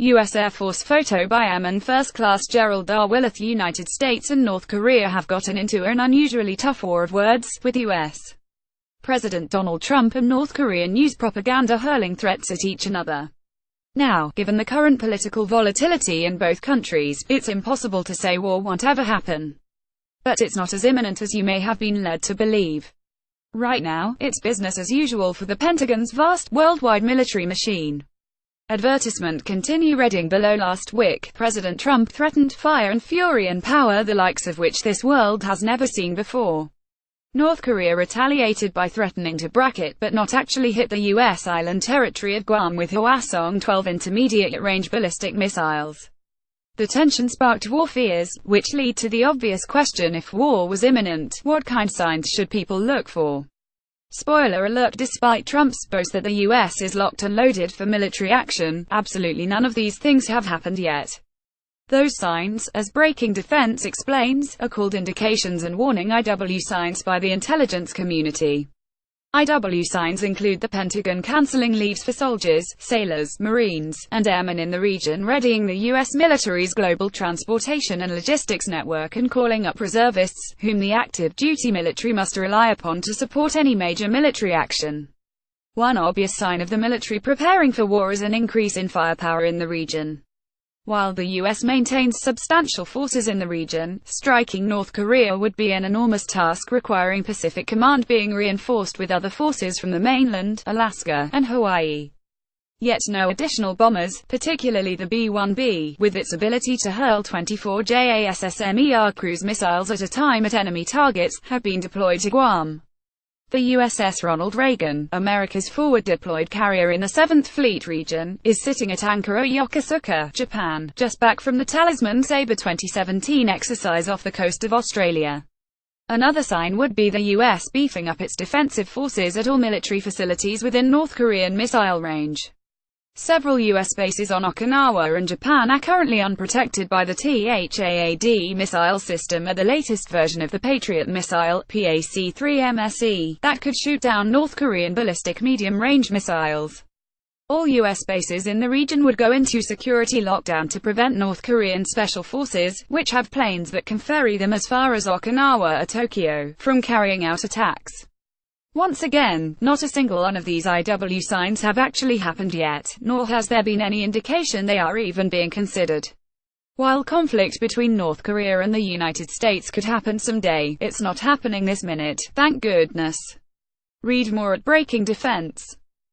U.S. Air Force photo by Airman First Class Gerald R. Willard. The United States and North Korea have gotten into an unusually tough war of words, with U.S. President Donald Trump and North Korean news propaganda hurling threats at each other. Now, given the current political volatility in both countries, it's impossible to say war won't ever happen. But it's not as imminent as you may have been led to believe. Right now, it's business as usual for the Pentagon's vast, worldwide military machine. Advertisement continue reading below. Last week, President Trump threatened fire and fury and power the likes of which this world has never seen before. North Korea retaliated by threatening to bracket but not actually hit the U.S. island territory of Guam with Hwasong-12 intermediate-range ballistic missiles. The tension sparked war fears, which lead to the obvious question: if war was imminent, what kind of signs should people look for? Spoiler alert: despite Trump's boast that the U.S. is locked and loaded for military action, absolutely none of these things have happened yet. Those signs, as Breaking Defense explains, are called indications and warning IW signs by the intelligence community. IW signs include the Pentagon canceling leaves for soldiers, sailors, Marines, and airmen in the region, readying the U.S. military's global transportation and logistics network, and calling up reservists, whom the active duty military must rely upon to support any major military action. One obvious sign of the military preparing for war is an increase in firepower in the region. While the U.S. maintains substantial forces in the region, striking North Korea would be an enormous task, requiring Pacific Command being reinforced with other forces from the mainland, Alaska, and Hawaii. Yet no additional bombers, particularly the B-1B, with its ability to hurl 24 JASSM-ER cruise missiles at a time at enemy targets, have been deployed to Guam. The USS Ronald Reagan, America's forward-deployed carrier in the 7th Fleet region, is sitting at anchor at Yokosuka, Japan, just back from the Talisman Sabre 2017 exercise off the coast of Australia. Another sign would be the U.S. beefing up its defensive forces at all military facilities within North Korean missile range. Several U.S. bases on Okinawa and Japan are currently unprotected by the THAAD missile system, at the latest version of the Patriot missile, PAC-3 that could shoot down North Korean ballistic medium-range missiles. All U.S. bases in the region would go into security lockdown to prevent North Korean special forces, which have planes that can ferry them as far as Okinawa or Tokyo, from carrying out attacks. Once again, not a single one of these IW signs have actually happened yet, nor has there been any indication they are even being considered. While conflict between North Korea and the United States could happen someday, it's not happening this minute, thank goodness. Read more at Breaking Defense.